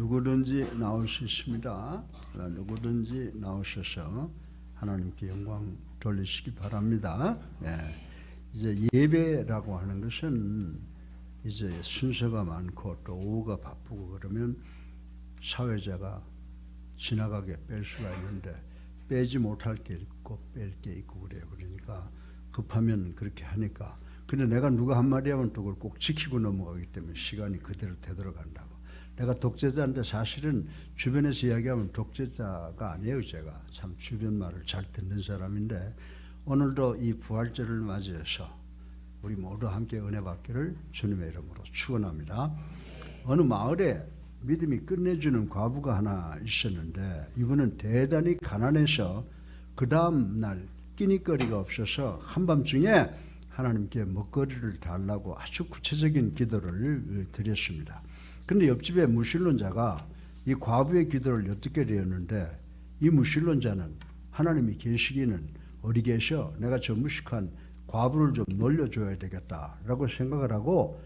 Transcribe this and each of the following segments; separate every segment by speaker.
Speaker 1: 누구든지 나올 수 있습니다. 누구든지 나오셔서 하나님께 영광 돌리시기 바랍니다. 이제 예배라고 하는 것은 이제 순서가 많고 또 오후가 바쁘고 그러면 사회자가 지나가게 뺄 수가 있는데 빼지 못할 게 있고 뺄 게 있고 그래요. 그러니까 급하면 그렇게 하니까. 근데 내가 누가 한마디 하면 또 그걸 꼭 지키고 넘어가기 때문에 시간이 그대로 되돌아간다고. 내가 독재자인데 사실은 주변에서 이야기하면 독재자가 아니에요. 제가 참 주변 말을 잘 듣는 사람인데 오늘도 이 부활절을 맞이해서 우리 모두 함께 은혜 받기를 주님의 이름으로 축원합니다. 어느 마을에 믿음이 끝내주는 과부가 하나 있었는데 이분은 대단히 가난해서 그 다음 날 끼니거리가 없어서 한밤중에 하나님께 먹거리를 달라고 아주 구체적인 기도를 드렸습니다. 그런데 옆집에 무신론자가 이 과부의 기도를 엿듣게 되었는데 이 무신론자는 하나님이 계시기는 어디 계셔? 내가 저 무식한 과부를 좀 놀려줘야 되겠다라고 생각을 하고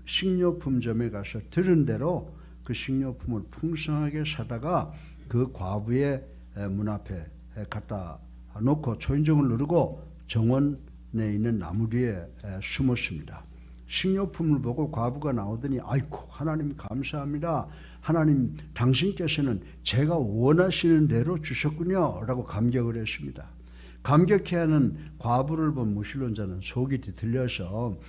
Speaker 1: 식료품점에 가서 들은 대로 그 식료품을 풍성하게 사다가 그 과부의 문 앞에 갖다 놓고 초인종을 누르고 정원에 있는 나무 뒤에 숨었습니다. 식료품을 보고 과부가 나오더니 아이고 하나님 감사합니다. 하나님 당신께서는 제가 원하시는 대로 주셨군요 라고 감격을 했습니다. 감격해하는 과부를 본 무신론자는 속이 뒤틀려서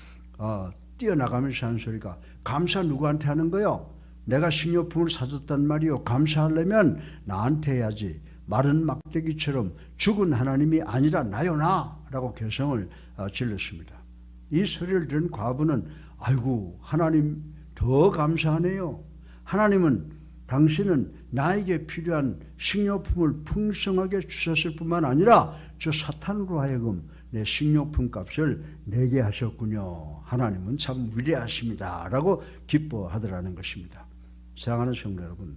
Speaker 1: 뛰어나가면서 하는 소리가 감사 누구한테 하는 거요? 내가 식료품을 사줬단 말이요. 감사하려면 나한테 해야지. 마른 막대기처럼 죽은 하나님이 아니라 나요 나 라고 개성을 질렀습니다. 이 소리를 들은 과부는 아이고 하나님 더 감사하네요. 하나님은 당신은 나에게 필요한 식료품을 풍성하게 주셨을 뿐만 아니라 저 사탄으로 하여금 내 식료품 값을 내게 하셨군요. 하나님은 참 위대하십니다 라고 기뻐하더라는 것입니다. 사랑하는 성도 여러분,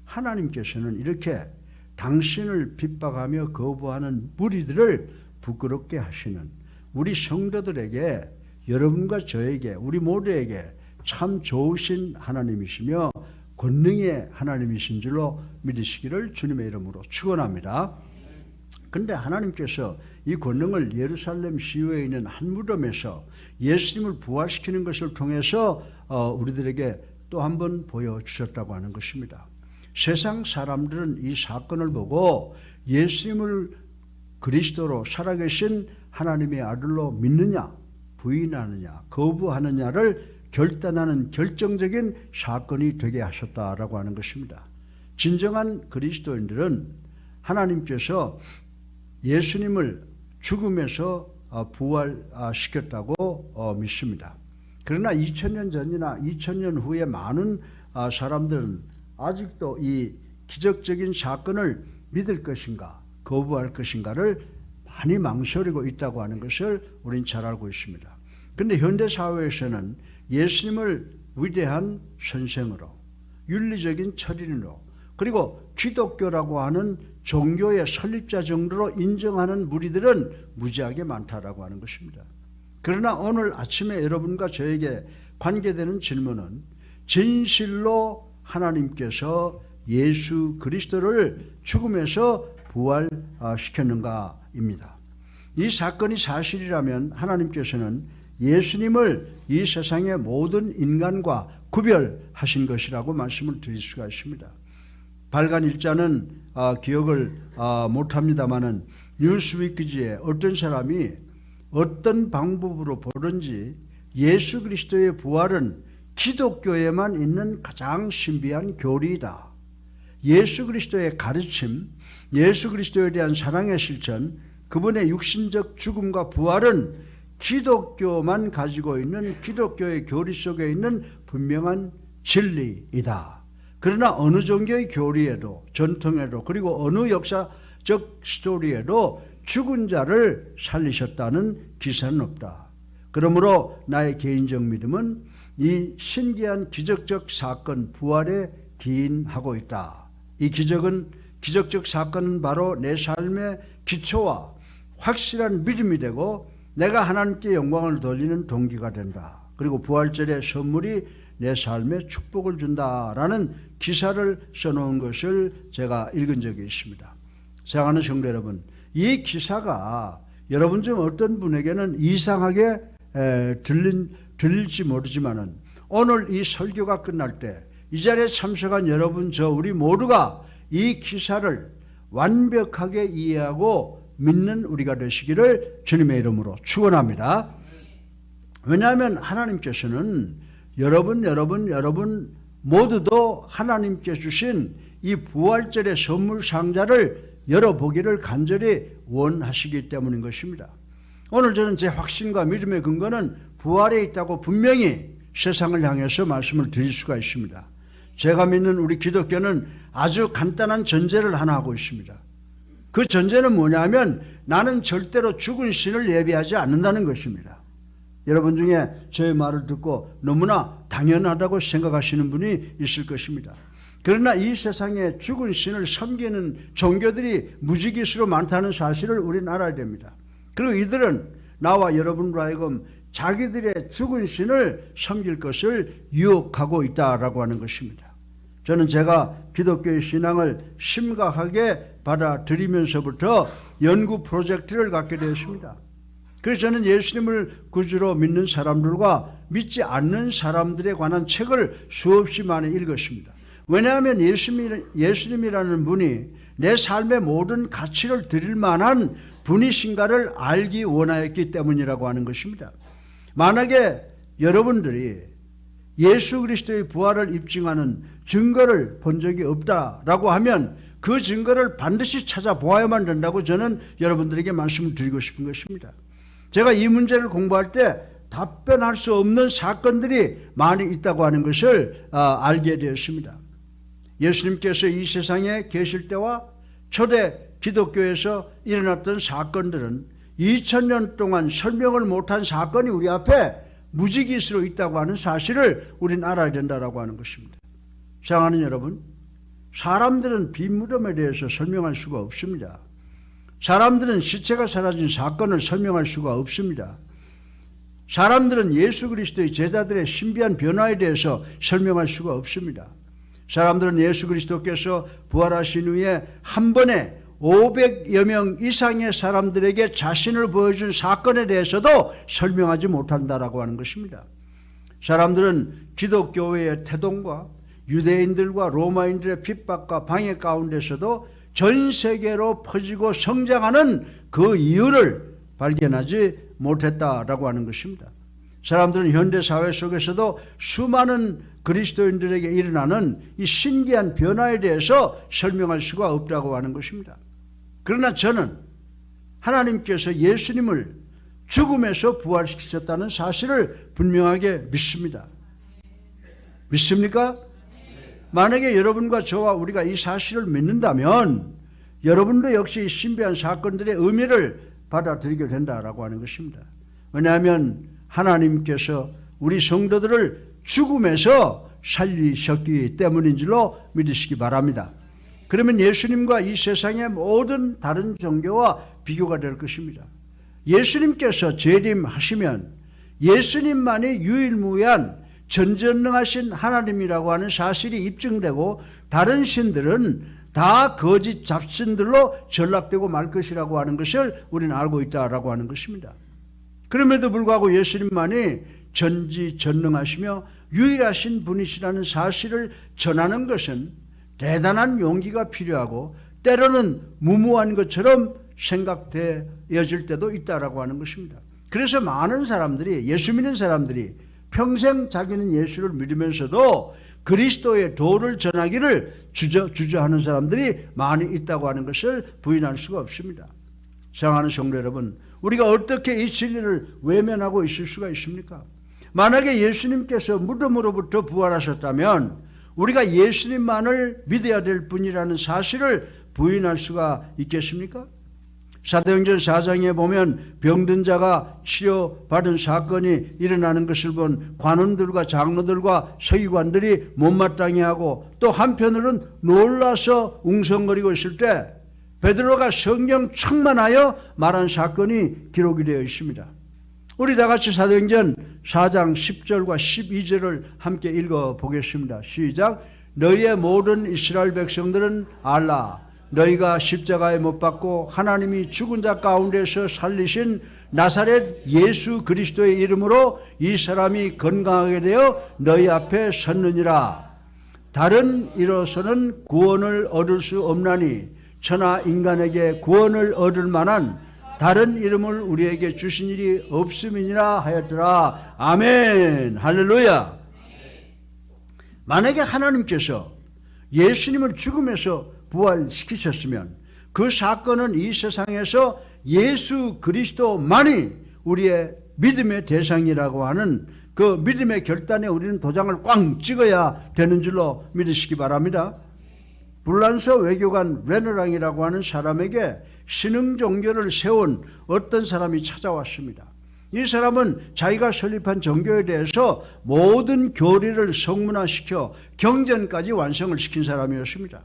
Speaker 1: 하나님께서는 이렇게 당신을 핍박하며 거부하는 무리들을 부끄럽게 하시는 우리 성도들에게, 여러분과 저에게, 우리 모두에게 참 좋으신 하나님이시며 권능의 하나님이신 줄로 믿으시기를 주님의 이름으로 축원합니다. 그런데 하나님께서 이 권능을 예루살렘 시외에 있는 한 무덤에서 예수님을 부활시키는 것을 통해서 우리들에게 또 한 번 보여주셨다고 하는 것입니다. 세상 사람들은 이 사건을 보고 예수님을 그리스도로 살아계신 하나님의 아들로 믿느냐, 부인하느냐, 거부하느냐를 결단하는 결정적인 사건이 되게 하셨다라고 하는 것입니다. 진정한 그리스도인들은 하나님께서 예수님을 죽음에서 부활시켰다고 믿습니다. 그러나 2000년 전이나 2000년 후에 많은 사람들은 아직도 이 기적적인 사건을 믿을 것인가 거부할 것인가를 많이 망설이고 있다고 하는 것을 우린 잘 알고 있습니다. 그런데 현대사회에서는 예수님을 위대한 선생으로, 윤리적인 철인으로, 그리고 기독교라고 하는 종교의 설립자 정도로 인정하는 무리들은 무지하게 많다라고 하는 것입니다. 그러나 오늘 아침에 여러분과 저에게 관계되는 질문은 진실로 하나님께서 예수 그리스도를 죽음에서 부활시켰는가입니다. 이 사건이 사실이라면 하나님께서는 예수님을 이 세상의 모든 인간과 구별하신 것이라고 말씀을 드릴 수가 있습니다. 발간 일자는 기억을 못합니다마는 뉴스위크지에 어떤 사람이 어떤 방법으로 보든지 예수 그리스도의 부활은 기독교에만 있는 가장 신비한 교리이다. 예수 그리스도의 가르침, 예수 그리스도에 대한 사랑의 실천, 그분의 육신적 죽음과 부활은 기독교만 가지고 있는 기독교의 교리 속에 있는 분명한 진리이다. 그러나 어느 종교의 교리에도 전통에도 그리고 어느 역사적 스토리에도 죽은 자를 살리셨다는 기사는 없다. 그러므로 나의 개인적 믿음은 이 신기한 기적적 사건 부활에 기인하고 있다. 이 기적적 사건은 바로 내 삶의 기초와 확실한 믿음이 되고 내가 하나님께 영광을 돌리는 동기가 된다. 그리고 부활절의 선물이 내 삶에 축복을 준다라는 기사를 써놓은 것을 제가 읽은 적이 있습니다. 사랑하는 성도 여러분, 이 기사가 여러분 중 어떤 분에게는 이상하게 들릴지 모르지만은 오늘 이 설교가 끝날 때 이 자리에 참석한 여러분, 우리 모두가 이 기사를 완벽하게 이해하고 믿는 우리가 되시기를 주님의 이름으로 축원합니다. 왜냐하면 하나님께서는 여러분 모두도 하나님께 주신 이 부활절의 선물 상자를 열어보기를 간절히 원하시기 때문인 것입니다. 오늘 저는 제 확신과 믿음의 근거는 부활에 있다고 분명히 세상을 향해서 말씀을 드릴 수가 있습니다. 제가 믿는 우리 기독교는 아주 간단한 전제를 하나 하고 있습니다. 그 전제는 뭐냐면 나는 절대로 죽은 신을 예배하지 않는다는 것입니다. 여러분 중에 제 말을 듣고 너무나 당연하다고 생각하시는 분이 있을 것입니다. 그러나 이 세상에 죽은 신을 섬기는 종교들이 무지개수로 많다는 사실을 우리는 알아야 됩니다. 그리고 이들은 나와 여러분으로 하여금 자기들의 죽은 신을 섬길 것을 유혹하고 있다라고 하는 것입니다. 저는 제가 기독교의 신앙을 심각하게 받아들이면서부터 연구 프로젝트를 갖게 되었습니다. 그래서 저는 예수님을 구주로 믿는 사람들과 믿지 않는 사람들에 관한 책을 수없이 많이 읽었습니다. 왜냐하면 예수님이라는 분이 내 삶의 모든 가치를 드릴 만한 분이신가를 알기 원하였기 때문이라고 하는 것입니다. 만약에 여러분들이 예수 그리스도의 부활을 입증하는 증거를 본 적이 없다라고 하면 그 증거를 반드시 찾아보아야만 된다고 저는 여러분들에게 말씀을 드리고 싶은 것입니다. 제가 이 문제를 공부할 때 답변할 수 없는 사건들이 많이 있다고 하는 것을 알게 되었습니다. 예수님께서 이 세상에 계실 때와 초대 기독교에서 일어났던 사건들은 2000년 동안 설명을 못한 사건이 우리 앞에 무지기수로 있다고 하는 사실을 우리는 알아야 된다고 하는 것입니다. 사랑하는 여러분, 사람들은 빈 무덤에 대해서 설명할 수가 없습니다. 사람들은 시체가 사라진 사건을 설명할 수가 없습니다. 사람들은 예수 그리스도의 제자들의 신비한 변화에 대해서 설명할 수가 없습니다. 사람들은 예수 그리스도께서 부활하신 후에 한 번에 500여 명 이상의 사람들에게 자신을 보여준 사건에 대해서도 설명하지 못한다라고 하는 것입니다. 사람들은 기독교회의 태동과 유대인들과 로마인들의 핍박과 방해 가운데서도 전 세계로 퍼지고 성장하는 그 이유를 발견하지 못했다라고 하는 것입니다. 사람들은 현대 사회 속에서도 수많은 그리스도인들에게 일어나는 이 신기한 변화에 대해서 설명할 수가 없다고 하는 것입니다. 그러나 저는 하나님께서 예수님을 죽음에서 부활시키셨다는 사실을 분명하게 믿습니다. 믿습니까? 만약에 여러분과 저와 우리가 이 사실을 믿는다면 여러분도 역시 이 신비한 사건들의 의미를 받아들이게 된다라고 하는 것입니다. 왜냐하면 하나님께서 우리 성도들을 죽음에서 살리셨기 때문인 줄로 믿으시기 바랍니다. 그러면 예수님과 이 세상의 모든 다른 종교와 비교가 될 것입니다. 예수님께서 재림하시면 예수님만이 유일무이한 전지전능하신 하나님이라고 하는 사실이 입증되고 다른 신들은 다 거짓 잡신들로 전락되고 말 것이라고 하는 것을 우리는 알고 있다라고 하는 것입니다. 그럼에도 불구하고 예수님만이 전지전능하시며 유일하신 분이시라는 사실을 전하는 것은 대단한 용기가 필요하고 때로는 무모한 것처럼 생각되어질 때도 있다라고 하는 것입니다. 그래서 많은 사람들이, 예수 믿는 사람들이 평생 자기는 예수를 믿으면서도 그리스도의 도를 전하기를 주저하는 사람들이 많이 있다고 하는 것을 부인할 수가 없습니다. 사랑하는 성도 여러분, 우리가 어떻게 이 진리를 외면하고 있을 수가 있습니까? 만약에 예수님께서 무덤으로부터 부활하셨다면 우리가 예수님만을 믿어야 될 분이라는 사실을 부인할 수가 있겠습니까? 사도행전 4장에 보면 병든 자가 치료받은 사건이 일어나는 것을 본 관원들과 장로들과 서기관들이 못마땅해 하고 또 한편으로는 놀라서 웅성거리고 있을 때 베드로가 성령 충만하여 말한 사건이 기록이 되어 있습니다. 우리 다 같이 사도행전 4장 10절과 12절을 함께 읽어보겠습니다. 시작. 너희의 모든 이스라엘 백성들은 알라. 너희가 십자가에 못 박고 하나님이 죽은 자 가운데서 살리신 나사렛 예수 그리스도의 이름으로 이 사람이 건강하게 되어 너희 앞에 섰느니라. 다른 이로서는 구원을 얻을 수 없나니 천하 인간에게 구원을 얻을 만한 다른 이름을 우리에게 주신 일이 없음이니라 하였더라. 아멘. 할렐루야. 만약에 하나님께서 예수님을 죽음에서 부활시키셨으면 그 사건은 이 세상에서 예수 그리스도만이 우리의 믿음의 대상이라고 하는 그 믿음의 결단에 우리는 도장을 꽝 찍어야 되는 줄로 믿으시기 바랍니다. 불란서 외교관 레너랑이라고 하는 사람에게 신흥 종교를 세운 어떤 사람이 찾아왔습니다. 이 사람은 자기가 설립한 종교에 대해서 모든 교리를 성문화시켜 경전까지 완성을 시킨 사람이었습니다.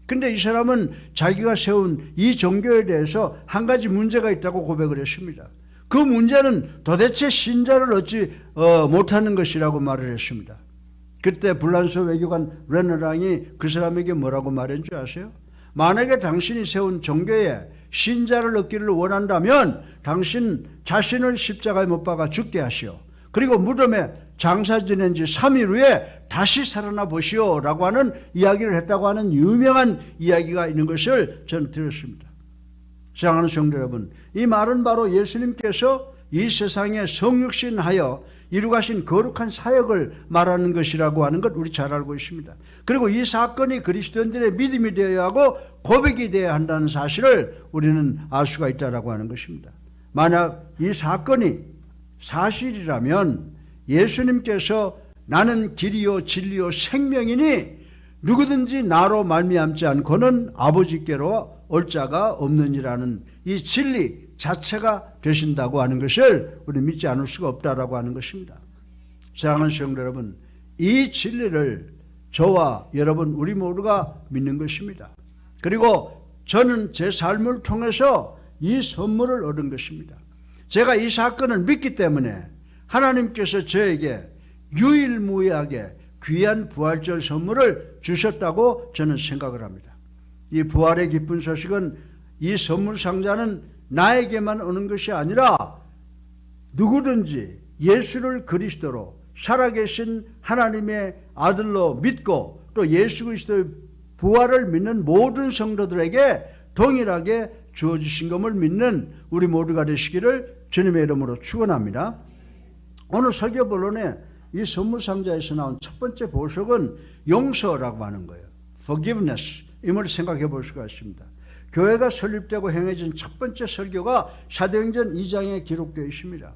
Speaker 1: 근데 이 사람은 자기가 세운 이 종교에 대해서 한 가지 문제가 있다고 고백을 했습니다. 그 문제는 도대체 신자를 얻지 못하는 것이라고 말을 했습니다. 그때 불란서 외교관 레너랑이 그 사람에게 뭐라고 말했는지 아세요? 만약에 당신이 세운 종교에 신자를 얻기를 원한다면 당신 자신을 십자가에 못 박아 죽게 하시오. 그리고 무덤에 장사 지낸 지 3일 후에 다시 살아나 보시오 라고 하는 이야기를 했다고 하는 유명한 이야기가 있는 것을 저는 들었습니다. 사랑하는 성도 여러분, 이 말은 바로 예수님께서 이 세상에 성육신하여 이루가신 거룩한 사역을 말하는 것이라고 하는 것 우리 잘 알고 있습니다. 그리고 이 사건이 그리스도인들의 믿음이 되어야 하고 고백이 되어야 한다는 사실을 우리는 알 수가 있다라고 하는 것입니다. 만약 이 사건이 사실이라면 예수님께서 나는 길이요 진리요 생명이니 누구든지 나로 말미암지 않고는 아버지께로 올 자가 없느니라는 이 진리 자체가 되신다고 하는 것을 우리 믿지 않을 수가 없다라고 하는 것입니다. 사랑하는 성도 여러분, 이 진리를 저와 여러분 우리 모두가 믿는 것입니다. 그리고 저는 제 삶을 통해서 이 선물을 얻은 것입니다. 제가 이 사건을 믿기 때문에 하나님께서 저에게 유일무이하게 귀한 부활절 선물을 주셨다고 저는 생각을 합니다. 이 부활의 기쁜 소식은 이 선물 상자는 나에게만 오는 것이 아니라 누구든지 예수를 그리스도로 살아계신 하나님의 아들로 믿고 또 예수 그리스도의 부활을 믿는 모든 성도들에게 동일하게 주어지신 것을 믿는 우리 모두가 되시기를 주님의 이름으로 축원합니다. 오늘 설교 본론에 이 선물 상자에서 나온 첫 번째 보석은 용서라고 하는 거예요. Forgiveness. 이걸 생각해 볼 수가 있습니다. 교회가 설립되고 행해진 첫 번째 설교가 사도행전 2장에 기록되어 있습니다.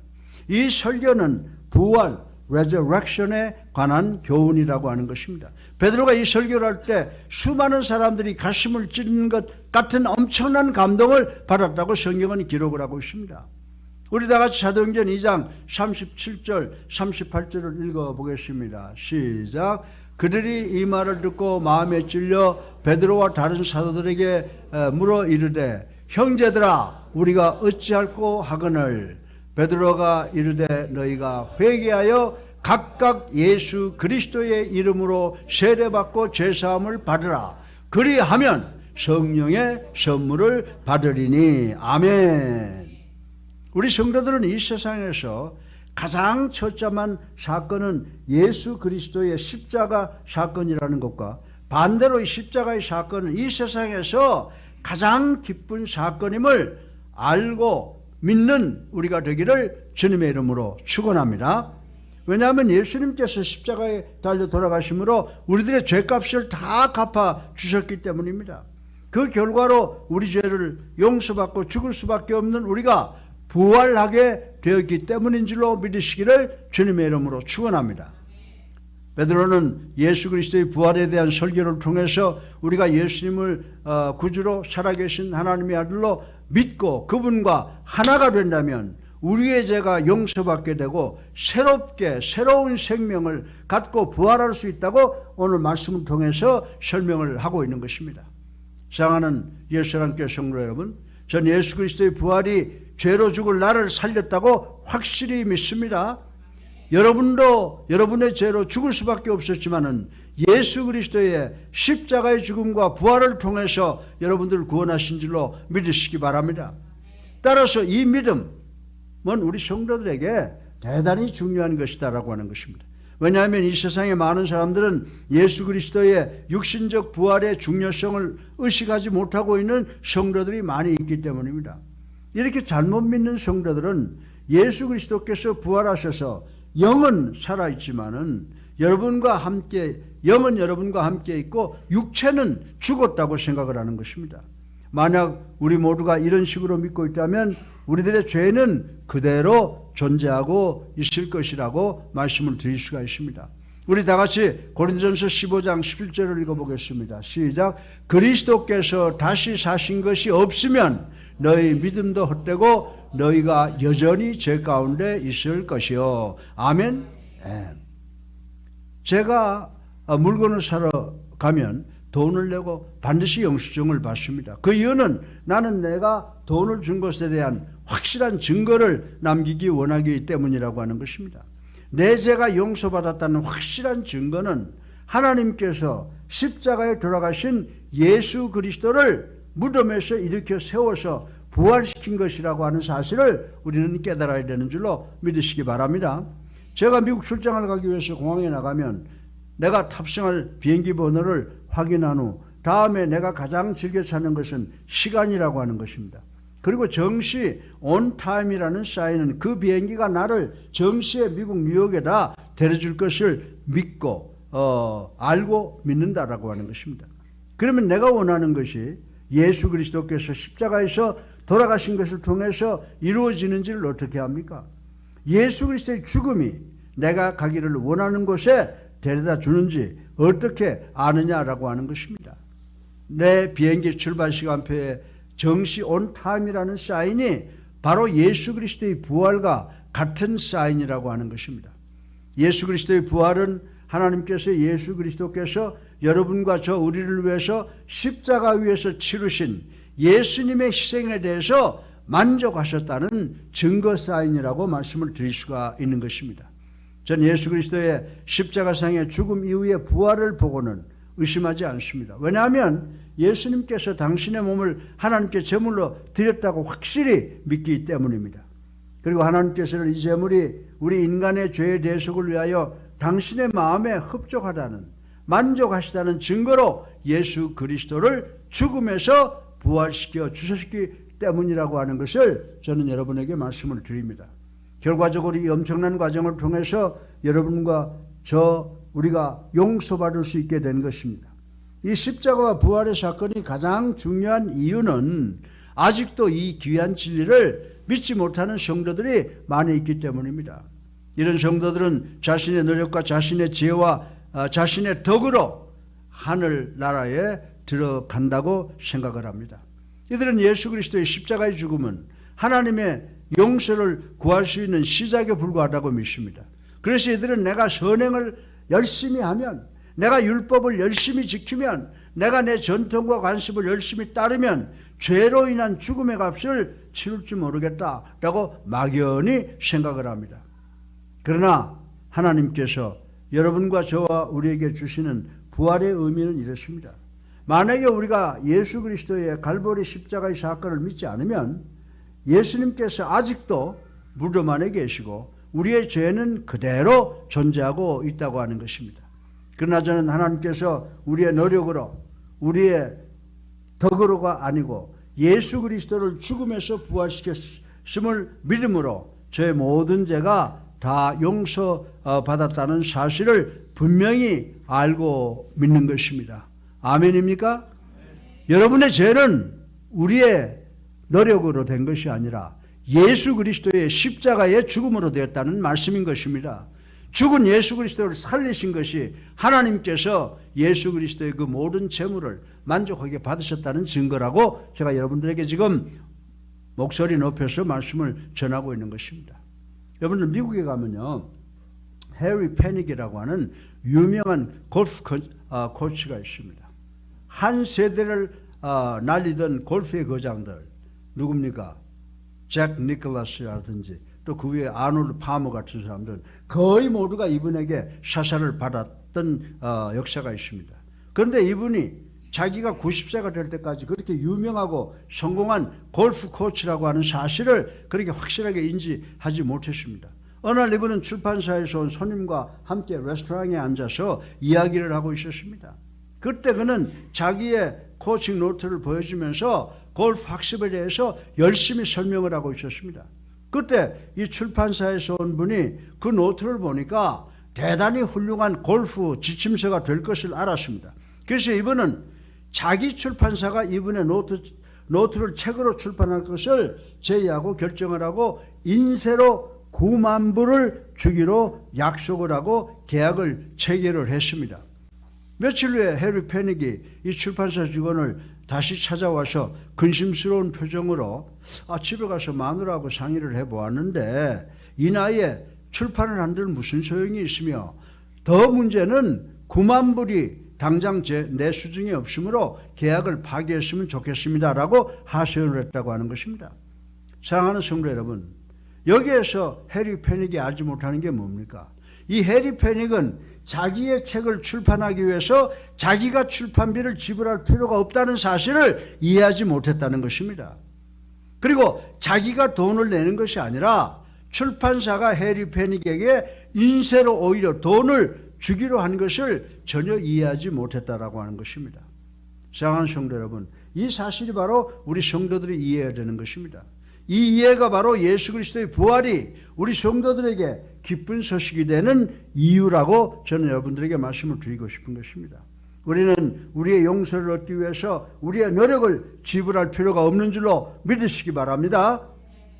Speaker 1: 이 설교는 부활, resurrection에 관한 교훈이라고 하는 것입니다. 베드로가 이 설교를 할 때 수많은 사람들이 가슴을 찌르는 것 같은 엄청난 감동을 받았다고 성경은 기록을 하고 있습니다. 우리 다 같이 사도행전 2장 37절, 38절을 읽어보겠습니다. 시작. 그들이 이 말을 듣고 마음에 찔려 베드로와 다른 사도들에게 물어 이르되 형제들아 우리가 어찌할꼬 하거늘 베드로가 이르되 너희가 회개하여 각각 예수 그리스도의 이름으로 세례받고 죄사함을 받으라. 그리하면 성령의 선물을 받으리니. 아멘. 우리 성도들은 이 세상에서 가장 처참한 사건은 예수 그리스도의 십자가 사건이라는 것과 반대로 이 십자가의 사건은 이 세상에서 가장 기쁜 사건임을 알고 믿는 우리가 되기를 주님의 이름으로 축원합니다. 왜냐하면 예수님께서 십자가에 달려 돌아가심으로 우리들의 죄값을 다 갚아 주셨기 때문입니다. 그 결과로 우리 죄를 용서받고 죽을 수밖에 없는 우리가 부활하게 되었기 때문인 줄로 믿으시기를 주님의 이름으로 축원합니다. 베드로는 예수 그리스도의 부활에 대한 설교를 통해서 우리가 예수님을 구주로 살아계신 하나님의 아들로 믿고 그분과 하나가 된다면 우리의 죄가 용서받게 되고 새롭게 새로운 생명을 갖고 부활할 수 있다고 오늘 말씀을 통해서 설명을 하고 있는 것입니다. 사랑하는 예수님께 성도 여러분, 전 예수 그리스도의 부활이 죄로 죽을 나를 살렸다고 확실히 믿습니다. 여러분도 여러분의 죄로 죽을 수밖에 없었지만은 예수 그리스도의 십자가의 죽음과 부활을 통해서 여러분들을 구원하신 줄로 믿으시기 바랍니다. 따라서 이 믿음은 우리 성도들에게 대단히 중요한 것이다라고 하는 것입니다. 왜냐하면 이 세상의 많은 사람들은 예수 그리스도의 육신적 부활의 중요성을 의식하지 못하고 있는 성도들이 많이 있기 때문입니다. 이렇게 잘못 믿는 성도들은 예수 그리스도께서 부활하셔서 영은 살아있지만은 여러분과 함께, 영은 여러분과 함께 있고 육체는 죽었다고 생각을 하는 것입니다. 만약 우리 모두가 이런 식으로 믿고 있다면 우리들의 죄는 그대로 존재하고 있을 것이라고 말씀을 드릴 수가 있습니다. 우리 다 같이 고린도전서 15장 11절을 읽어보겠습니다. 시작. 그리스도께서 다시 사신 것이 없으면 너희 믿음도 헛되고 너희가 여전히 죄 가운데 있을 것이요. 아멘. 제가 물건을 사러 가면 돈을 내고 반드시 영수증을 받습니다. 그 이유는 나는 내가 돈을 준 것에 대한 확실한 증거를 남기기 원하기 때문이라고 하는 것입니다. 내 죄가 용서받았다는 확실한 증거는 하나님께서 십자가에 돌아가신 예수 그리스도를 무덤에서 일으켜 세워서 부활시킨 것이라고 하는 사실을 우리는 깨달아야 되는 줄로 믿으시기 바랍니다. 제가 미국 출장을 가기 위해서 공항에 나가면 내가 탑승할 비행기 번호를 확인한 후 다음에 내가 가장 즐겨 찾는 것은 시간이라고 하는 것입니다. 그리고 정시 온타임이라는 사인은 그 비행기가 나를 정시에 미국 뉴욕에다 데려줄 것을 믿고 알고 믿는다라고 하는 것입니다. 그러면 내가 원하는 것이 예수 그리스도께서 십자가에서 돌아가신 것을 통해서 이루어지는지를 어떻게 합니까? 예수 그리스도의 죽음이 내가 가기를 원하는 곳에 데려다 주는지 어떻게 아느냐라고 하는 것입니다. 내 비행기 출발 시간표에 정시 온타임이라는 사인이 바로 예수 그리스도의 부활과 같은 사인이라고 하는 것입니다. 예수 그리스도의 부활은 하나님께서 예수 그리스도께서 여러분과 저 우리를 위해서 십자가 위에서 치르신 예수님의 희생에 대해서 만족하셨다는 증거 사인이라고 말씀을 드릴 수가 있는 것입니다. 전 예수 그리스도의 십자가상의 죽음 이후의 부활을 보고는 의심하지 않습니다. 왜냐하면 예수님께서 당신의 몸을 하나님께 제물로 드렸다고 확실히 믿기 때문입니다. 그리고 하나님께서는 이 제물이 우리 인간의 죄의 대속을 위하여 당신의 마음에 흡족하다는, 만족하시다는 증거로 예수 그리스도를 죽음에서 부활시켜 주셨기 때문이라고 하는 것을 저는 여러분에게 말씀을 드립니다. 결과적으로 이 엄청난 과정을 통해서 여러분과 우리가 용서받을 수 있게 된 것입니다. 이 십자가와 부활의 사건이 가장 중요한 이유는 아직도 이 귀한 진리를 믿지 못하는 성도들이 많이 있기 때문입니다. 이런 성도들은 자신의 노력과 자신의 지혜와 자신의 덕으로 하늘나라에 들어간다고 생각을 합니다. 이들은 예수 그리스도의 십자가의 죽음은 하나님의 용서를 구할 수 있는 시작에 불과하다고 믿습니다. 그래서 이들은 내가 선행을 열심히 하면, 내가 율법을 열심히 지키면, 내가 내 전통과 관습을 열심히 따르면 죄로 인한 죽음의 값을 치를 줄 모르겠다라고 막연히 생각을 합니다. 그러나 하나님께서 여러분과 저와 우리에게 주시는 부활의 의미는 이렇습니다. 만약에 우리가 예수 그리스도의 갈보리 십자가의 사건을 믿지 않으면 예수님께서 아직도 무덤 안에 계시고 우리의 죄는 그대로 존재하고 있다고 하는 것입니다. 그러나 저는 하나님께서 우리의 노력으로, 우리의 덕으로가 아니고 예수 그리스도를 죽음에서 부활시켰음을 믿음으로 저의 모든 죄가 다 용서받았다는 사실을 분명히 알고 믿는 것입니다. 아멘입니까? 여러분의 죄는 우리의 노력으로 된 것이 아니라 예수 그리스도의 십자가의 죽음으로 되었다는 말씀인 것입니다. 죽은 예수 그리스도를 살리신 것이 하나님께서 예수 그리스도의 그 모든 재물을 만족하게 받으셨다는 증거라고 제가 여러분들에게 지금 목소리 높여서 말씀을 전하고 있는 것입니다. 여러분들 미국에 가면요, 해리 패닉이라고 하는 유명한 골프 코치가 있습니다. 한 세대를 날리던 골프의 거장들, 누굽니까? 잭 니콜라스라든지 또 그 위에 아놀드 파머 같은 사람들은 거의 모두가 이분에게 사사를 받았던 역사가 있습니다. 그런데 이분이 자기가 90세가 될 때까지 그렇게 유명하고 성공한 골프 코치라고 하는 사실을 그렇게 확실하게 인지하지 못했습니다. 어느 날 이분은 출판사에서 온 손님과 함께 레스토랑에 앉아서 이야기를 하고 있었습니다. 그때 그는 자기의 코칭 노트를 보여주면서 골프 학습에 대해서 열심히 설명을 하고 있었습니다. 그때 이 출판사에서 온 분이 그 노트를 보니까 대단히 훌륭한 골프 지침서가 될 것을 알았습니다. 그래서 이분은 자기 출판사가 이분의 노트를 책으로 출판할 것을 제의하고 결정을 하고 인쇄로 9만 불을 주기로 약속을 하고 계약을 체결을 했습니다. 며칠 후에 해리 페닉이 이 출판사 직원을 다시 찾아와서 근심스러운 표정으로 집에 가서 마누라하고 상의를 해보았는데 이 나이에 출판을 한들 무슨 소용이 있으며 더 문제는 9만 불이 당장 내 수중에 없으므로 계약을 파기했으면 좋겠습니다라고 하소연을 했다고 하는 것입니다. 사랑하는 성도 여러분, 여기에서 해리 페닉이 알지 못하는 게 뭡니까? 이 해리 페닉은 자기의 책을 출판하기 위해서 자기가 출판비를 지불할 필요가 없다는 사실을 이해하지 못했다는 것입니다. 그리고 자기가 돈을 내는 것이 아니라 출판사가 해리 페닉에게 인쇄로 오히려 돈을 주기로 한 것을 전혀 이해하지 못했다라고 하는 것입니다. 사랑하는 성도 여러분, 이 사실이 바로 우리 성도들이 이해해야 되는 것입니다. 이 이해가 바로 예수 그리스도의 부활이 우리 성도들에게 기쁜 소식이 되는 이유라고 저는 여러분들에게 말씀을 드리고 싶은 것입니다. 우리는 우리의 용서를 얻기 위해서 우리의 노력을 지불할 필요가 없는 줄로 믿으시기 바랍니다.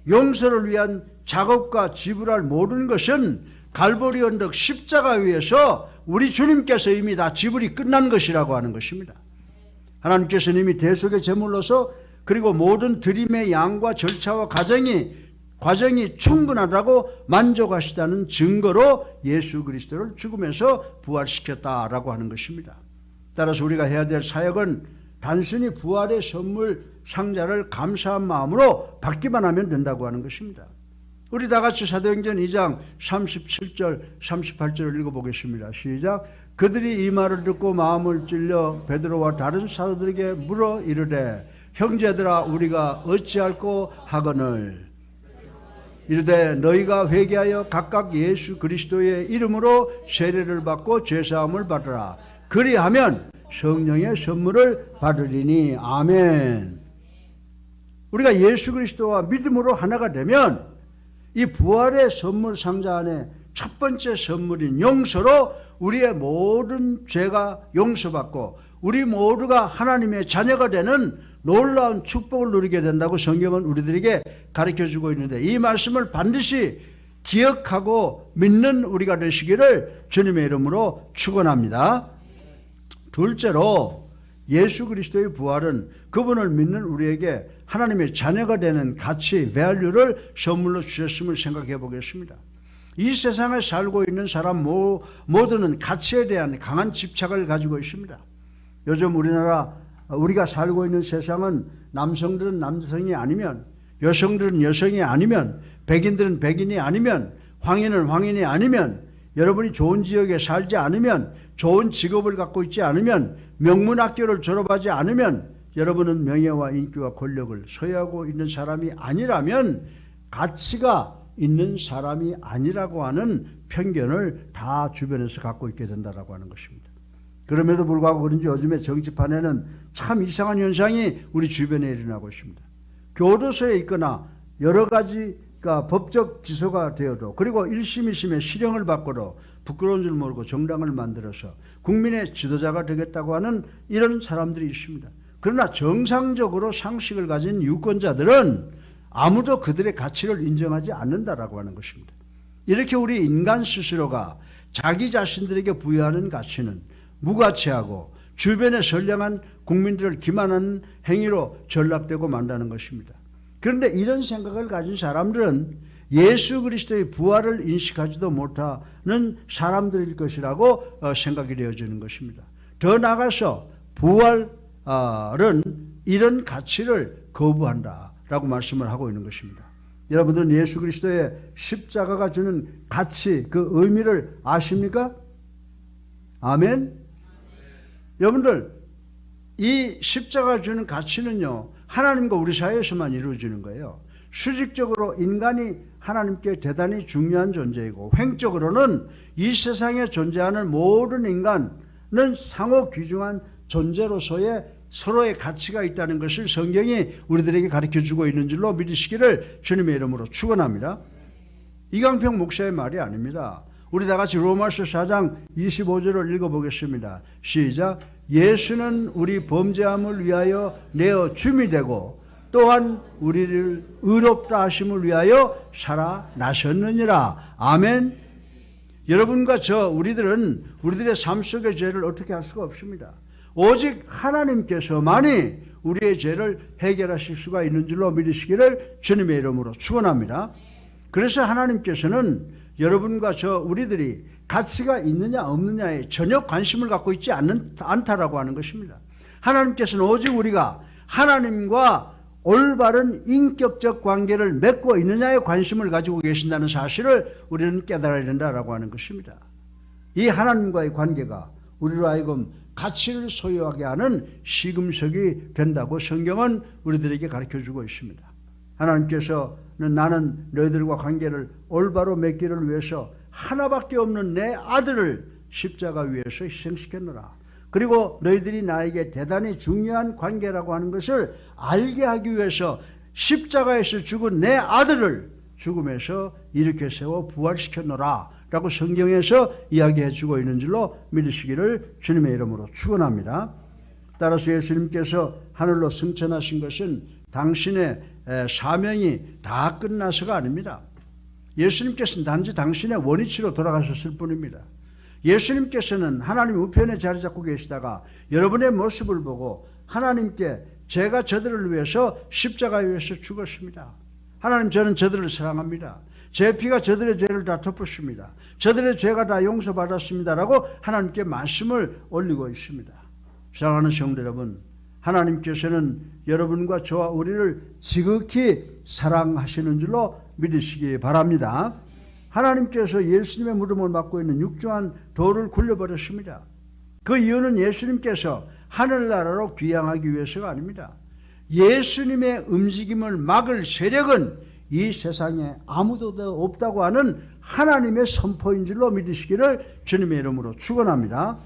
Speaker 1: 용서를 위한 작업과 지불할 모든 것은 갈보리 언덕 십자가 위에서 우리 주님께서 이미 다 지불이 끝난 것이라고 하는 것입니다. 하나님께서는 이미 대속의 제물로서 그리고 모든 드림의 양과 절차와 과정이 충분하다고 만족하시다는 증거로 예수 그리스도를 죽음에서 부활시켰다라고 하는 것입니다. 따라서 우리가 해야 될 사역은 단순히 부활의 선물 상자를 감사한 마음으로 받기만 하면 된다고 하는 것입니다. 우리 다 같이 사도행전 2장 37절 38절을 읽어보겠습니다. 시작. 그들이 이 말을 듣고 마음을 찔려 베드로와 다른 사도들에게 물어 이르되 형제들아 우리가 어찌할꼬 하거늘 이르되 너희가 회개하여 각각 예수 그리스도의 이름으로 세례를 받고 죄사함을 받으라. 그리하면 성령의 선물을 받으리니. 아멘. 우리가 예수 그리스도와 믿음으로 하나가 되면 이 부활의 선물 상자 안에 첫 번째 선물인 용서로 우리의 모든 죄가 용서받고 우리 모두가 하나님의 자녀가 되는 놀라운 축복을 누리게 된다고 성경은 우리들에게 가르쳐주고 있는데 이 말씀을 반드시 기억하고 믿는 우리가 되시기를 주님의 이름으로 축원합니다. 둘째로 예수 그리스도의 부활은 그분을 믿는 우리에게 하나님의 자녀가 되는 가치, 밸류를 선물로 주셨음을 생각해 보겠습니다. 이 세상에 살고 있는 사람 모두는 가치에 대한 강한 집착을 가지고 있습니다. 요즘 우리가 살고 있는 세상은 남성들은 남성이 아니면 여성들은 여성이 아니면 백인들은 백인이 아니면 황인은 황인이 아니면 여러분이 좋은 지역에 살지 않으면 좋은 직업을 갖고 있지 않으면 명문학교를 졸업하지 않으면 여러분은 명예와 인기와 권력을 소유하고 있는 사람이 아니라면 가치가 있는 사람이 아니라고 하는 편견을 다 주변에서 갖고 있게 된다고 하는 것입니다. 그럼에도 불구하고 그런지 요즘의 정치판에는 참 이상한 현상이 우리 주변에 일어나고 있습니다. 교도소에 있거나 여러 가지가 법적 기소가 되어도 그리고 1심 2심에 실형을 받고도 부끄러운 줄 모르고 정당을 만들어서 국민의 지도자가 되겠다고 하는 이런 사람들이 있습니다. 그러나 정상적으로 상식을 가진 유권자들은 아무도 그들의 가치를 인정하지 않는다라고 하는 것입니다. 이렇게 우리 인간 스스로가 자기 자신들에게 부여하는 가치는 무가치하고 주변에 선량한 국민들을 기만하는 행위로 전락되고 만다는 것입니다. 그런데 이런 생각을 가진 사람들은 예수 그리스도의 부활을 인식하지도 못하는 사람들일 것이라고 생각이 되어지는 것입니다. 더 나아가서 부활은 이런 가치를 거부한다 라고 말씀을 하고 있는 것입니다. 여러분들은 예수 그리스도의 십자가가 주는 가치, 그 의미를 아십니까? 아멘? 여러분들, 이 십자가가 주는 가치는요, 하나님과 우리 사이에서만 이루어지는 거예요. 수직적으로 인간이 하나님께 대단히 중요한 존재이고, 횡적으로는 이 세상에 존재하는 모든 인간은 상호 귀중한 존재로서의 서로의 가치가 있다는 것을 성경이 우리들에게 가르쳐주고 있는 줄로 믿으시기를 주님의 이름으로 축원합니다. 이강평 목사의 말이 아닙니다. 우리 다 같이 로마서 4장 25절을 읽어보겠습니다. 시작. 예수는 우리 범죄함을 위하여 내어 줌이 되고 또한 우리를 의롭다 하심을 위하여 살아나셨느니라. 아멘. 여러분과 우리들은 우리들의 삶 속의 죄를 어떻게 할 수가 없습니다. 오직 하나님께서만이 우리의 죄를 해결하실 수가 있는 줄로 믿으시기를 주님의 이름으로 축원합니다. 그래서 하나님께서는 여러분과 우리들이 가치가 있느냐 없느냐에 전혀 관심을 갖고 있지 않다라고 하는 것입니다. 하나님께서는 오직 우리가 하나님과 올바른 인격적 관계를 맺고 있느냐에 관심을 가지고 계신다는 사실을 우리는 깨달아야 된다라고 하는 것입니다. 이 하나님과의 관계가 우리로 하여금 가치를 소유하게 하는 시금석이 된다고 성경은 우리들에게 가르쳐주고 있습니다. 하나님께서는 나는 너희들과 관계를 올바로 맺기를 위해서 하나밖에 없는 내 아들을 십자가 위에서 희생시켰노라. 그리고 너희들이 나에게 대단히 중요한 관계라고 하는 것을 알게 하기 위해서 십자가에서 죽은 내 아들을 죽음에서 일으켜 세워 부활시켰노라 라고 성경에서 이야기해 주고 있는 줄로 믿으시기를 주님의 이름으로 축원합니다. 따라서 예수님께서 하늘로 승천하신 것은 당신의 사명이 다 끝나서가 아닙니다. 예수님께서는 단지 당신의 원위치로 돌아가셨을 뿐입니다. 예수님께서는 하나님 우편에 자리 잡고 계시다가 여러분의 모습을 보고 하나님께 제가 저들을 위해서 십자가 위에서 죽었습니다. 하나님, 저는 저들을 사랑합니다. 제 피가 저들의 죄를 다 덮었습니다. 저들의 죄가 다 용서받았습니다. 라고 하나님께 말씀을 올리고 있습니다. 사랑하는 성도 여러분, 하나님께서는 여러분과 저와 우리를 지극히 사랑하시는 줄로 믿으시기 바랍니다. 하나님께서 예수님의 무덤을 맡고 있는 육중한 돌을 굴려버렸습니다. 그 이유는 예수님께서 하늘나라로 귀향하기 위해서가 아닙니다. 예수님의 움직임을 막을 세력은 이 세상에 아무도 없다고 하는 하나님의 선포인 줄로 믿으시기를 주님의 이름으로 축원합니다.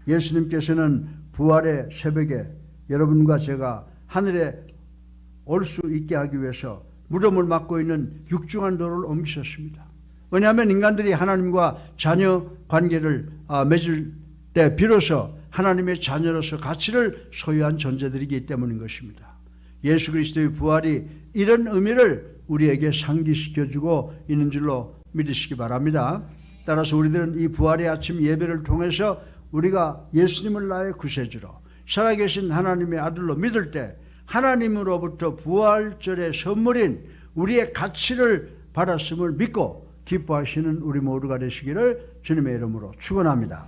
Speaker 1: 예수님께서는 부활의 새벽에 여러분과 제가 하늘에 올 수 있게 하기 위해서 무덤을 맡고 있는 육중한 돌을 옮기셨습니다. 왜냐하면 인간들이 하나님과 자녀 관계를 맺을 때 비로소 하나님의 자녀로서 가치를 소유한 존재들이기 때문인 것입니다. 예수 그리스도의 부활이 이런 의미를 우리에게 상기시켜주고 있는 줄로 믿으시기 바랍니다. 따라서 우리들은 이 부활의 아침 예배를 통해서 우리가 예수님을 나의 구세주로 살아계신 하나님의 아들로 믿을 때 하나님으로부터 부활절의 선물인 우리의 가치를 받았음을 믿고 기뻐하시는 우리 모두가 되시기를 주님의 이름으로 축원합니다.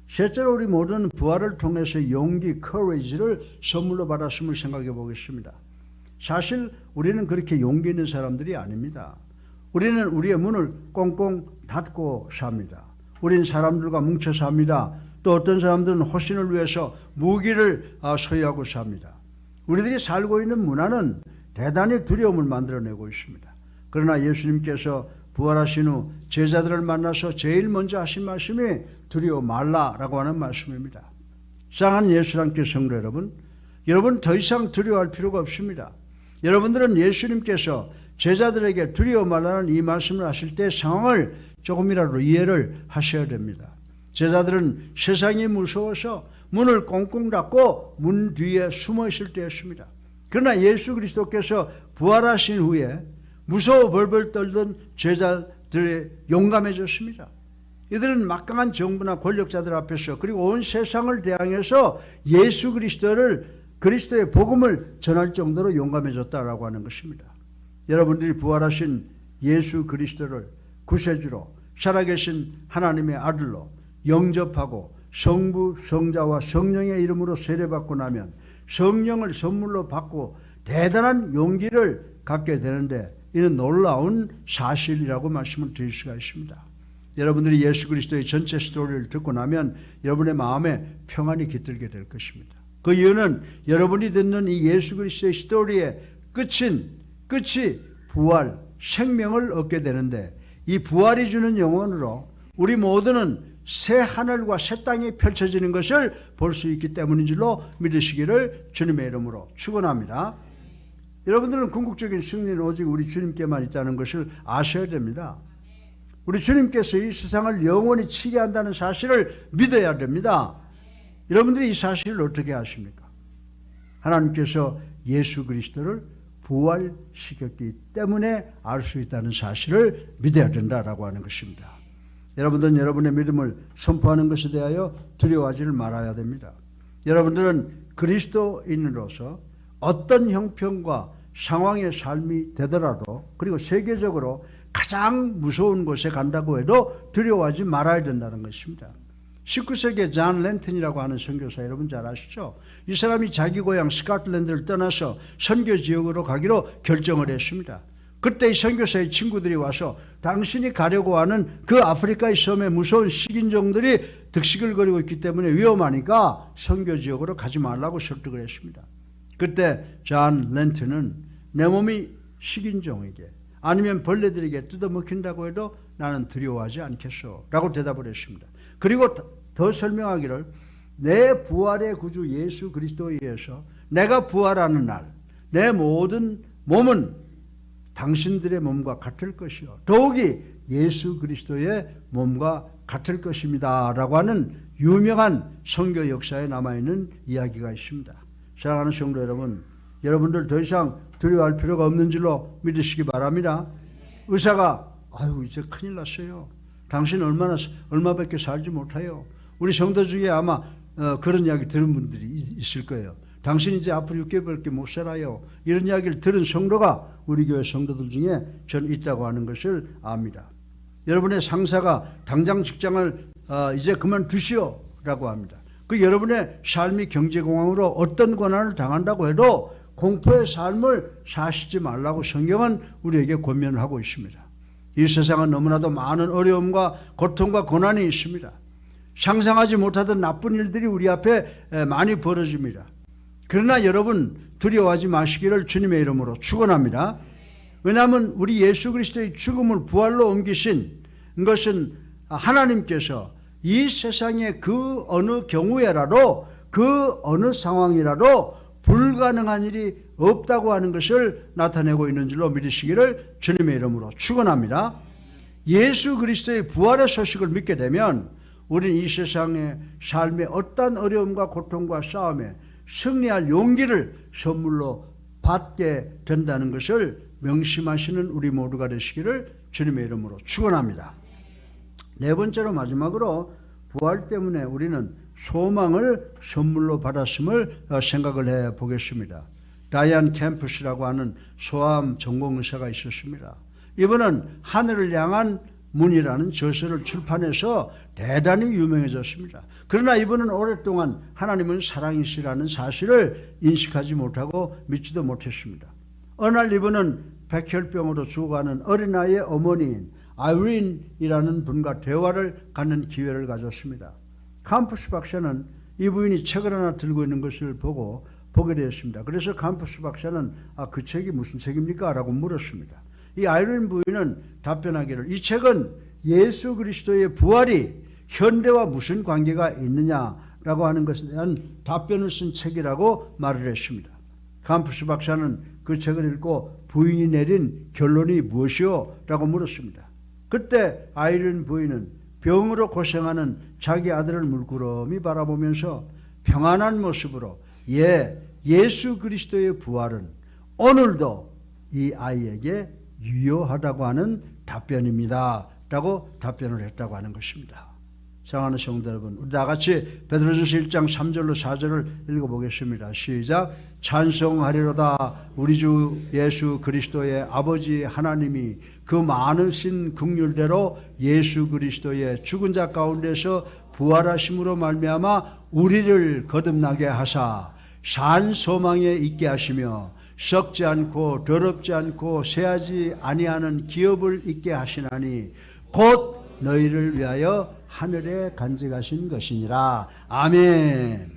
Speaker 1: 셋째로 우리 모두는 부활을 통해서 용기, courage를 선물로 받았음을 생각해 보겠습니다. 사실 우리는 그렇게 용기 있는 사람들이 아닙니다. 우리는 우리의 문을 꽁꽁 닫고 삽니다. 우리는 사람들과 뭉쳐 삽니다. 또 어떤 사람들은 호신을 위해서 무기를 소유하고 삽니다. 우리들이 살고 있는 문화는 대단히 두려움을 만들어내고 있습니다. 그러나 예수님께서 부활하신 후 제자들을 만나서 제일 먼저 하신 말씀이 두려워 말라라고 하는 말씀입니다. 사랑하는 예수님께 성도 여러분, 여러분 더 이상 두려워할 필요가 없습니다. 여러분들은 예수님께서 제자들에게 두려워 말라는 이 말씀을 하실 때 상황을 조금이라도 이해를 하셔야 됩니다. 제자들은 세상이 무서워서 문을 꽁꽁 닫고 문 뒤에 숨어 있을 때였습니다. 그러나 예수 그리스도께서 부활하신 후에 무서워 벌벌 떨던 제자들이 용감해졌습니다. 이들은 막강한 정부나 권력자들 앞에서 그리고 온 세상을 대항해서 예수 그리스도의 복음을 전할 정도로 용감해졌다라고 하는 것입니다. 여러분들이 부활하신 예수 그리스도를 구세주로 살아계신 하나님의 아들로 영접하고 성부, 성자와 성령의 이름으로 세례받고 나면 성령을 선물로 받고 대단한 용기를 갖게 되는데 이는 놀라운 사실이라고 말씀을 드릴 수가 있습니다. 여러분들이 예수 그리스도의 전체 스토리를 듣고 나면 여러분의 마음에 평안이 깃들게 될 것입니다. 그 이유는 여러분이 듣는 이 예수 그리스도의 스토리의 끝이 부활, 생명을 얻게 되는데 이 부활이 주는 영혼으로 우리 모두는 새 하늘과 새 땅이 펼쳐지는 것을 볼 수 있기 때문인 줄로 믿으시기를 주님의 이름으로 축원합니다. 여러분들은 궁극적인 승리는 오직 우리 주님께만 있다는 것을 아셔야 됩니다. 우리 주님께서 이 세상을 영원히 치게 한다는 사실을 믿어야 됩니다. 여러분들이 이 사실을 어떻게 아십니까? 하나님께서 예수 그리스도를 부활시켰기 때문에 알 수 있다는 사실을 믿어야 된다라고 하는 것입니다. 여러분들은 여러분의 믿음을 선포하는 것에 대하여 두려워하지를 말아야 됩니다. 여러분들은 그리스도인으로서 어떤 형편과 상황의 삶이 되더라도 그리고 세계적으로 가장 무서운 곳에 간다고 해도 두려워하지 말아야 된다는 것입니다. 19세기에 존 랜턴이라고 하는 선교사 여러분 잘 아시죠? 이 사람이 자기 고향 스코틀랜드를 떠나서 선교 지역으로 가기로 결정을 했습니다. 그때 이 선교사의 친구들이 와서 당신이 가려고 하는 그 아프리카의 섬에 무서운 식인종들이 득식을 거리고 있기 때문에 위험하니까 선교 지역으로 가지 말라고 설득을 했습니다. 그때 존 랜턴은 내 몸이 식인종에게 아니면 벌레들에게 뜯어먹힌다고 해도 나는 두려워하지 않겠소 라고 대답을 했습니다. 그리고 더 설명하기를 내 부활의 구주 예수 그리스도에 의해서 내가 부활하는 날 내 모든 몸은 당신들의 몸과 같을 것이요 더욱이 예수 그리스도의 몸과 같을 것입니다 라고 하는 유명한 선교 역사에 남아있는 이야기가 있습니다. 사랑하는 성도 여러분, 여러분들 더 이상 두려워할 필요가 없는 줄로 믿으시기 바랍니다. 의사가 아유 이제 큰일 났어요. 당신 얼마밖에 살지 못해요. 우리 성도 중에 아마 그런 이야기 들은 분들이 있을 거예요. 당신 이제 앞으로 6개월밖에 못 살아요. 이런 이야기를 들은 성도가 우리 교회 성도들 중에 전 있다고 하는 것을 압니다. 여러분의 상사가 당장 직장을 이제 그만두시오 라고 합니다. 그 여러분의 삶이 경제공황으로 어떤 고난을 당한다고 해도 공포의 삶을 사시지 말라고 성경은 우리에게 권면을 하고 있습니다. 이 세상은 너무나도 많은 어려움과 고통과 고난이 있습니다. 상상하지 못하던 나쁜 일들이 우리 앞에 많이 벌어집니다. 그러나 여러분 두려워하지 마시기를 주님의 이름으로 축원합니다. 왜냐하면 우리 예수 그리스도의 죽음을 부활로 옮기신 것은 하나님께서 이 세상의 그 어느 경우에라도 그 어느 상황이라도 불가능한 일이 없다고 하는 것을 나타내고 있는 줄로 믿으시기를 주님의 이름으로 축원합니다. 예수 그리스도의 부활의 소식을 믿게 되면 우리는 이 세상의 삶의 어떠한 어려움과 고통과 싸움에 승리할 용기를 선물로 받게 된다는 것을 명심하시는 우리 모두가 되시기를 주님의 이름으로 축원합니다. 네 번째로 마지막으로 부활 때문에 우리는 소망을 선물로 받았음을 생각을 해 보겠습니다. 다이안 캠프스라고 하는 소아암 전공 의사가 있었습니다. 이분은 하늘을 향한 문이라는 저서를 출판해서 대단히 유명해졌습니다. 그러나 이분은 오랫동안 하나님은 사랑이시라는 사실을 인식하지 못하고 믿지도 못했습니다. 어느 날 이분은 백혈병으로 죽어가는 어린아이의 어머니인 아이린이라는 분과 대화를 갖는 기회를 가졌습니다. 캠프스 박사는 이 부인이 책을 하나 들고 있는 것을 보게 되었습니다. 그래서 캠프스 박사는 그 책이 무슨 책입니까? 라고 물었습니다. 이 아이린 부인은 답변하기를 이 책은 예수 그리스도의 부활이 현대와 무슨 관계가 있느냐라고 하는 것에 대한 답변을 쓴 책이라고 말을 했습니다. 캠프스 박사는 그 책을 읽고 부인이 내린 결론이 무엇이오? 라고 물었습니다. 그때 아이린 부인은 병으로 고생하는 자기 아들을 물끄러미 바라보면서 평안한 모습으로 예수 그리스도의 부활은 오늘도 이 아이에게 유효하다고 하는 답변입니다 라고 답변을 했다고 하는 것입니다. 사랑하는 성도 여러분, 우리 다같이 베드로전서 1장 3절로 4절을 읽어보겠습니다. 시작. 찬송하리로다 우리 주 예수 그리스도의 아버지 하나님이 그 많으신 긍휼대로 예수 그리스도의 죽은 자 가운데서 부활하심으로 말미암아 우리를 거듭나게 하사 산 소망에 있게 하시며 썩지 않고 더럽지 않고 쇠하지 아니하는 기업을 있게 하시나니 곧 너희를 위하여 하늘에 간직하신 것이니라. 아멘.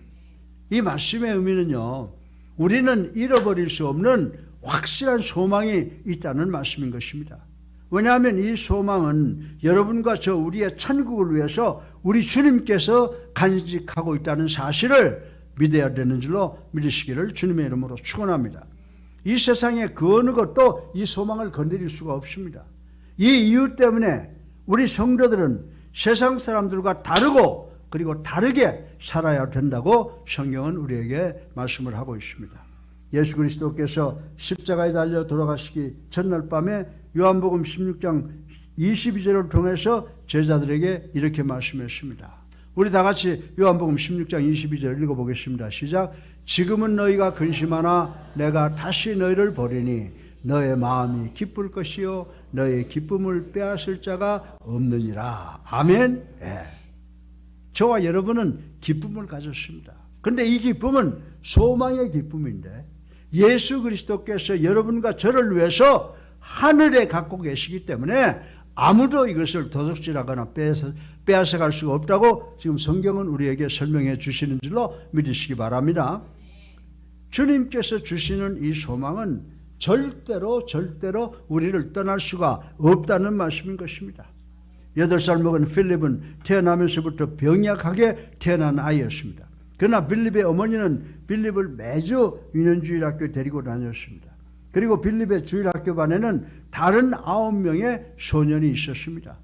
Speaker 1: 이 말씀의 의미는요, 우리는 잃어버릴 수 없는 확실한 소망이 있다는 말씀인 것입니다. 왜냐하면 이 소망은 여러분과 저 우리의 천국을 위해서 우리 주님께서 간직하고 있다는 사실을 믿어야 되는 줄로 믿으시기를 주님의 이름으로 축원합니다. 이 세상에 그 어느 것도 이 소망을 건드릴 수가 없습니다. 이 이유 때문에 우리 성도들은 세상 사람들과 다르고 그리고 다르게 살아야 된다고 성경은 우리에게 말씀을 하고 있습니다. 예수 그리스도께서 십자가에 달려 돌아가시기 전날 밤에 요한복음 16장 22절을 통해서 제자들에게 이렇게 말씀했습니다. 우리 다 같이 요한복음 16장 22절 읽어보겠습니다. 시작. 지금은 너희가 근심하나 내가 다시 너희를 보리니 너의 마음이 기쁠 것이요 너의 기쁨을 빼앗을 자가 없느니라. 아멘. 예. 저와 여러분은 기쁨을 가졌습니다. 그런데 이 기쁨은 소망의 기쁨인데 예수 그리스도께서 여러분과 저를 위해서 하늘에 갖고 계시기 때문에 아무도 이것을 도둑질하거나 빼앗아갈 수가 없다고 지금 성경은 우리에게 설명해 주시는 줄로 믿으시기 바랍니다. 주님께서 주시는 이 소망은 절대로 우리를 떠날 수가 없다는 말씀인 것입니다. 8살 먹은 필립은 태어나면서부터 병약하게 태어난 아이였습니다. 그러나 빌립의 어머니는 빌립을 매주 유년주일학교에 데리고 다녔습니다. 그리고 빌립의 주일학교반에는 다른 9명의 소년이 있었습니다.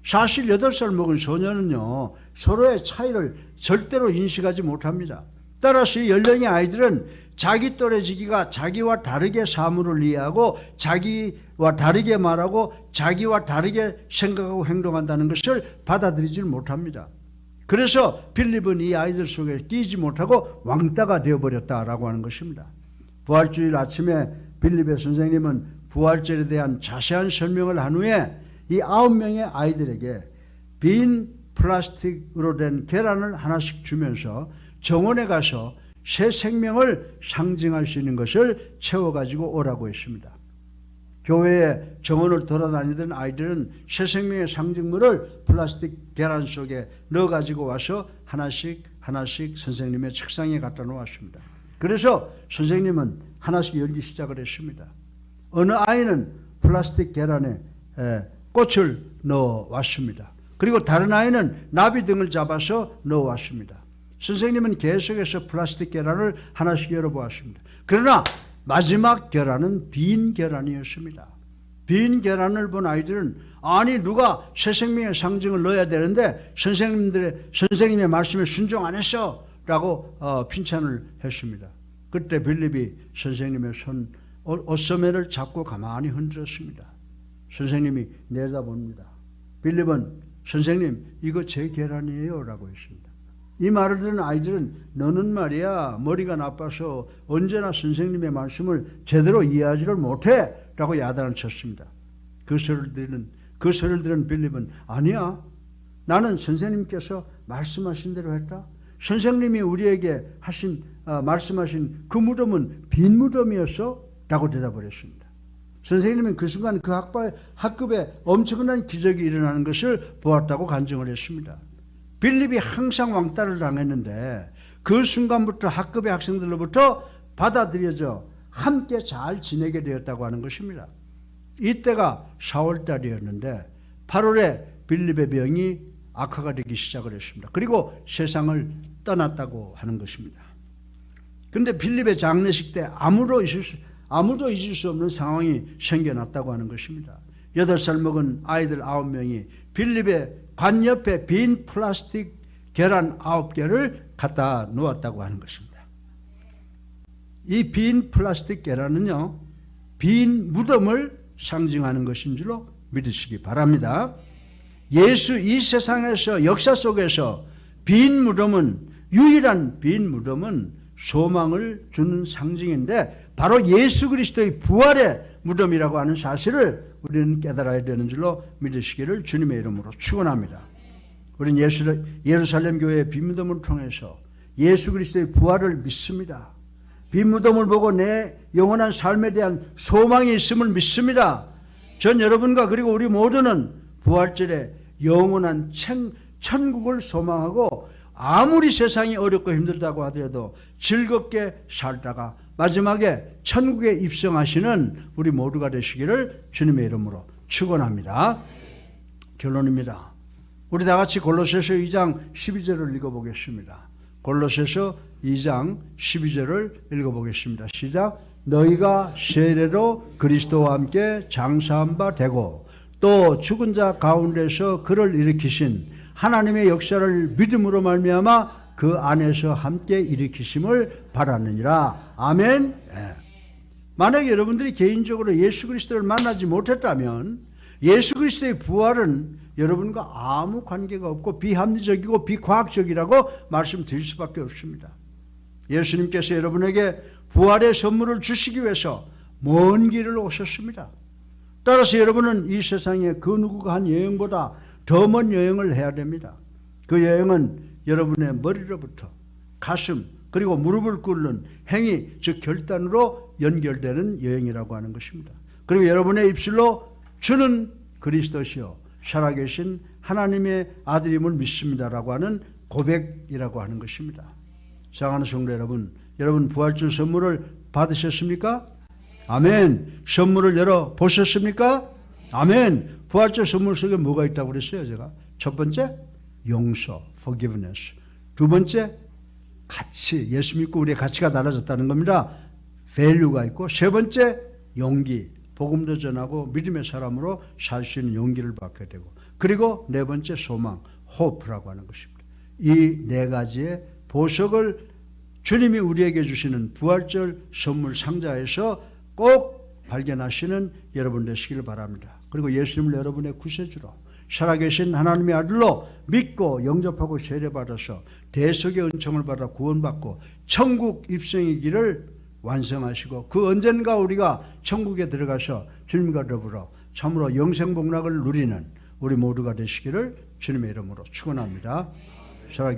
Speaker 1: 사실 8살 먹은 소년은요, 서로의 차이를 절대로 인식하지 못합니다. 따라서 이 연령의 아이들은 자기 또래지기가 자기와 다르게 사물을 이해하고 자기와 다르게 말하고 자기와 다르게 생각하고 행동한다는 것을 받아들이지 못합니다. 그래서 빌립은 이 아이들 속에 끼지 못하고 왕따가 되어버렸다라고 하는 것입니다. 부활주일 아침에 빌립의 선생님은 부활절에 대한 자세한 설명을 한 후에 이 9명의 아이들에게 빈 플라스틱으로 된 계란을 하나씩 주면서 정원에 가서 새 생명을 상징할 수 있는 것을 채워가지고 오라고 했습니다. 교회에 정원을 돌아다니던 아이들은 새 생명의 상징물을 플라스틱 계란 속에 넣어가지고 와서 하나씩 선생님의 책상에 갖다 놓았습니다. 그래서 선생님은 하나씩 열기 시작을 했습니다. 어느 아이는 플라스틱 계란에 꽃을 넣어 왔습니다. 그리고 다른 아이는 나비 등을 잡아서 넣어 왔습니다. 선생님은 계속해서 플라스틱 계란을 하나씩 열어보았습니다. 그러나 마지막 계란은 빈 계란이었습니다. 빈 계란을 본 아이들은 아니 누가 새 생명의 상징을 넣어야 되는데 선생님의 말씀에 순종 안 했어 라고 핀찬을 했습니다. 그때 빌립이 선생님의 옷소매를 잡고 가만히 흔들었습니다. 선생님이 내다봅니다. 빌립은 선생님 이거 제 계란이에요 라고 했습니다. 이 말을 들은 아이들은 너는 말이야 머리가 나빠서 언제나 선생님의 말씀을 제대로 이해하지를 못해 라고 야단을 쳤습니다. 그 소리를 들은 빌립은 아니야 나는 선생님께서 말씀하신 대로 했다. 선생님이 우리에게 말씀하신 그 무덤은 빈 무덤이었어 라고 대답을 했습니다. 선생님은 그 순간 그 학급에 엄청난 기적이 일어나는 것을 보았다고 간증을 했습니다. 빌립이 항상 왕따를 당했는데 그 순간부터 학급의 학생들로부터 받아들여져 함께 잘 지내게 되었다고 하는 것입니다. 이때가 4월달이었는데 8월에 빌립의 병이 악화가 되기 시작을 했습니다. 그리고 세상을 떠났다고 하는 것입니다. 그런데 빌립의 장례식 때 아무도 잊을 수 없는 상황이 생겨났다고 하는 것입니다. 8살 먹은 아이들 9명이 빌립의 관 옆에 빈 플라스틱 계란 9개를 갖다 놓았다고 하는 것입니다. 이 빈 플라스틱 계란은요, 빈 무덤을 상징하는 것인 줄로 믿으시기 바랍니다. 예수 이 세상에서 역사 속에서 유일한 빈 무덤은 소망을 주는 상징인데 바로 예수 그리스도의 부활의 무덤이라고 하는 사실을 우리는 깨달아야 되는 줄로 믿으시기를 주님의 이름으로 축원합니다. 우리는 예루살렘 교회의 빈 무덤을 통해서 예수 그리스도의 부활을 믿습니다. 빈 무덤을 보고 내 영원한 삶에 대한 소망이 있음을 믿습니다. 전 여러분과 그리고 우리 모두는 부활절에 영원한 천국을 소망하고 아무리 세상이 어렵고 힘들다고 하더라도 즐겁게 살다가 마지막에 천국에 입성하시는 우리 모두가 되시기를 주님의 이름으로 축원합니다. 결론입니다. 우리 다 같이 골로새서 2장 12절을 읽어보겠습니다. 골로새서 2장 12절을 읽어보겠습니다. 시작. 너희가 세례로 그리스도와 함께 장사한 바 되고 또 죽은 자 가운데서 그를 일으키신 하나님의 역사를 믿음으로 말미암아 그 안에서 함께 일으키심을 바라느니라. 아멘. 만약에 여러분들이 개인적으로 예수 그리스도를 만나지 못했다면 예수 그리스도의 부활은 여러분과 아무 관계가 없고 비합리적이고 비과학적이라고 말씀드릴 수밖에 없습니다. 예수님께서 여러분에게 부활의 선물을 주시기 위해서 먼 길을 오셨습니다. 따라서 여러분은 이 세상에 그 누구가 한 여행보다 더 먼 여행을 해야 됩니다. 그 여행은 여러분의 머리로부터 가슴 그리고 무릎을 꿇는 행위 즉 결단으로 연결되는 여행이라고 하는 것입니다. 그리고 여러분의 입술로 주는 그리스도시요 살아계신 하나님의 아들임을 믿습니다라고 하는 고백이라고 하는 것입니다. 사랑하는 성도 여러분, 여러분 부활절 선물을 받으셨습니까? 아멘. 선물을 열어보셨습니까? 아멘. 부활절 선물 속에 뭐가 있다고 그랬어요 제가? 첫 번째 용서, forgiveness. 두 번째 가치, 예수 믿고 우리의 가치가 달라졌다는 겁니다. value가 있고 세 번째 용기, 복음도 전하고 믿음의 사람으로 살 수 있는 용기를 받게 되고 그리고 네 번째 소망, hope라고 하는 것입니다. 이 네 가지의 보석을 주님이 우리에게 주시는 부활절 선물 상자에서 꼭 발견하시는 여러분 되시기를 바랍니다. 그리고 예수님을 여러분의 구세주로 살아계신 하나님의 아들로 믿고 영접하고 세례받아서 대속의 은총을 받아 구원받고 천국 입성의 길을 완성하시고 그 언젠가 우리가 천국에 들어가서 주님과 더불어 참으로 영생복락을 누리는 우리 모두가 되시기를 주님의 이름으로 축원합니다. 살아계신